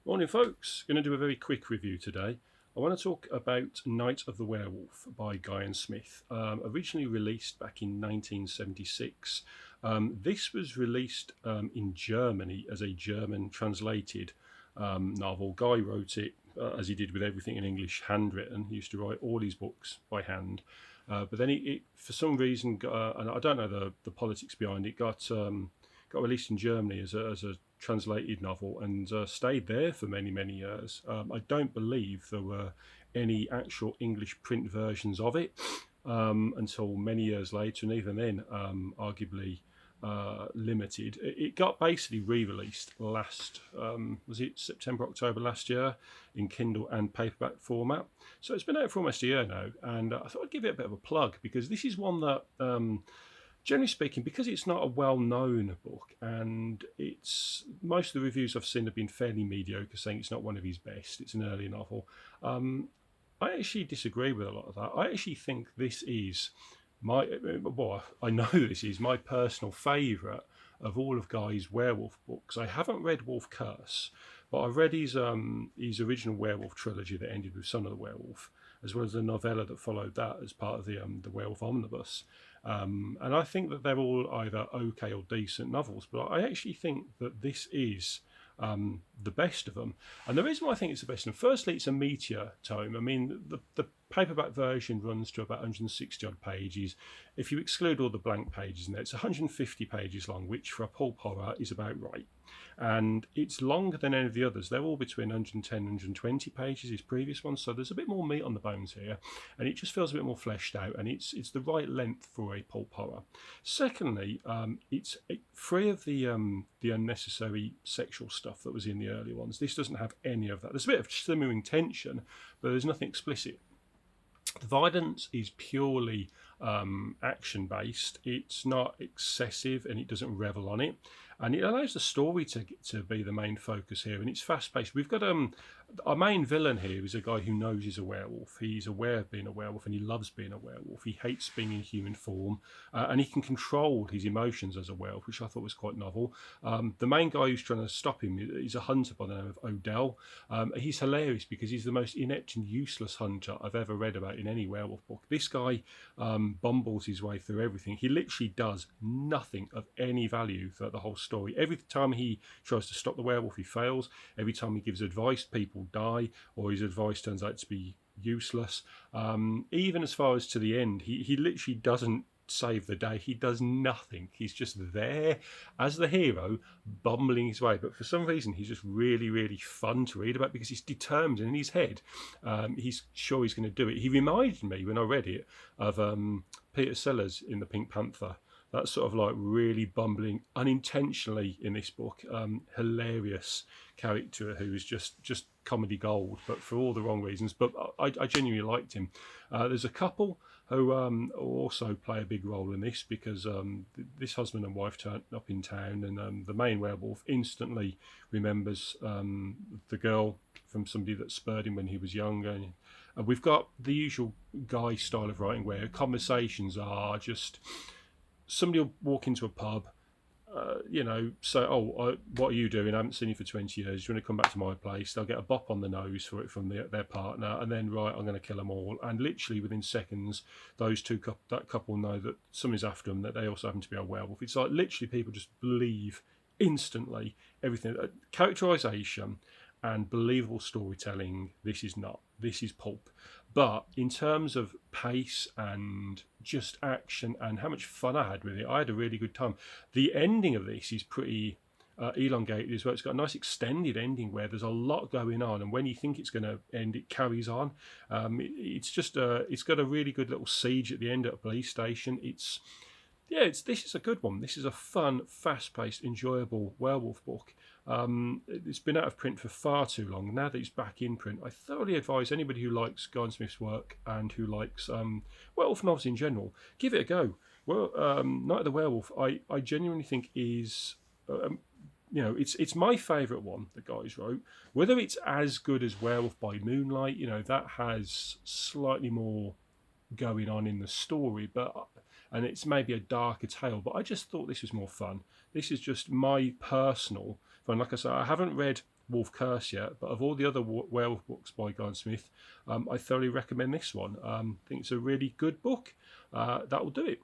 Morning, folks. Going to do a very quick review today. I want to talk about Night of the Werewolf by Guy and Smith. Originally released back in 1976. This was released in Germany as a German translated novel. Guy wrote it, as he did with everything in English, handwritten. He used to write all his books by hand. But then it for some reason, and I don't know the politics behind it, got released in Germany as a translated novel and stayed there for many years. I don't believe there were any actual English print versions of it until many years later, and even then, arguably limited. It got basically re-released last, was it September, October last year, in Kindle and paperback format. So it's been out for almost a year now, and I thought I'd give it a bit of a plug because this is one that generally speaking, because it's not a well-known book, and it's most of the reviews I've seen have been fairly mediocre, saying it's not one of his best. It's an early novel. I actually disagree with a lot of that. I actually think this is I know this is my personal favourite of all of Guy's werewolf books. I haven't read Wolf Curse, but I've read his original werewolf trilogy that ended with Son of the Werewolf, as well as the novella that followed that as part of the Werewolf Omnibus. And I think that they're all either okay or decent novels, but I actually think that this is the best of them. And the reason why I think it's the best, and firstly, it's a meteor tome. I mean, the paperback version runs to about 160 odd pages. If you exclude all the blank pages in there, it's 150 pages long, which for a pulp horror is about right. And it's longer than any of the others. They're all between 110 and 120 pages, his previous ones, so there's a bit more meat on the bones here, and it just feels a bit more fleshed out, and it's the right length for a pulp horror. Secondly, it's free of the unnecessary sexual stuff that was in the early ones. This doesn't have any of that. There's a bit of simmering tension, but there's nothing explicit. The violence is purely action based. It's not excessive and it doesn't revel on it. And it allows the story to be the main focus here. And it's fast paced. We've got our main villain here is a guy who knows he's a werewolf. He's aware of being a werewolf and he loves being a werewolf. He hates being in human form and he can control his emotions as a werewolf, which I thought was quite novel. The main guy who's trying to stop him is a hunter by the name of Odell. He's hilarious because he's the most inept and useless hunter I've ever read about in any werewolf book. This guy bumbles his way through everything. He literally does nothing of any value throughout the whole story. Every time he tries to stop the werewolf, he fails. Every time he gives advice, people die, or his advice turns out to be useless. Even as far as to the end, he literally doesn't save the day. He does nothing. He's just there as the hero, bumbling his way. But for some reason, he's just really fun to read about because he's determined in his head. He's sure he's going to do it. He reminded me when I read it of Peter Sellers in The Pink Panther. That's sort of like really bumbling unintentionally in this book. Hilarious character who is just comedy gold, but for all the wrong reasons. But I genuinely liked him. There's a couple who also play a big role in this because this husband and wife turn up in town, and the main werewolf instantly remembers the girl from somebody that spurred him when he was younger. And we've got the usual Guy style of writing where conversations are just somebody will walk into a pub, say, what are you doing? I haven't seen you for 20 years. Do you want to come back to my place? They'll get a bop on the nose for it from their partner, and then, right, I'm going to kill them all. And literally within seconds, that couple know that somebody's after them, that they also happen to be a werewolf. It's like literally people just believe instantly everything. Characterization and believable storytelling, this is not. This is pulp. But in terms of pace and just action and how much fun I had with it, I had a really good time. The ending of this is pretty elongated as well. It's got a nice extended ending where there's a lot going on, and when you think it's going to end, it carries on. It's got a really good little siege at the end at a police station. This is a good one. This is a fun, fast-paced, enjoyable werewolf book. It's been out of print for far too long. Now that it's back in print, I thoroughly advise anybody who likes Guy and Smith's work and who likes werewolf novels in general, give it a go. Well, Night of the Werewolf, I genuinely think is, it's my favourite one that Guy's wrote. Whether it's as good as Werewolf by Moonlight, that has slightly more going on in the story, and it's maybe a darker tale, but I just thought this was more fun. This is just my personal fun. Like I say, I haven't read Wolf Curse yet, but of all the other werewolf books by Guy Smith, I thoroughly recommend this one. I think it's a really good book. That will do it.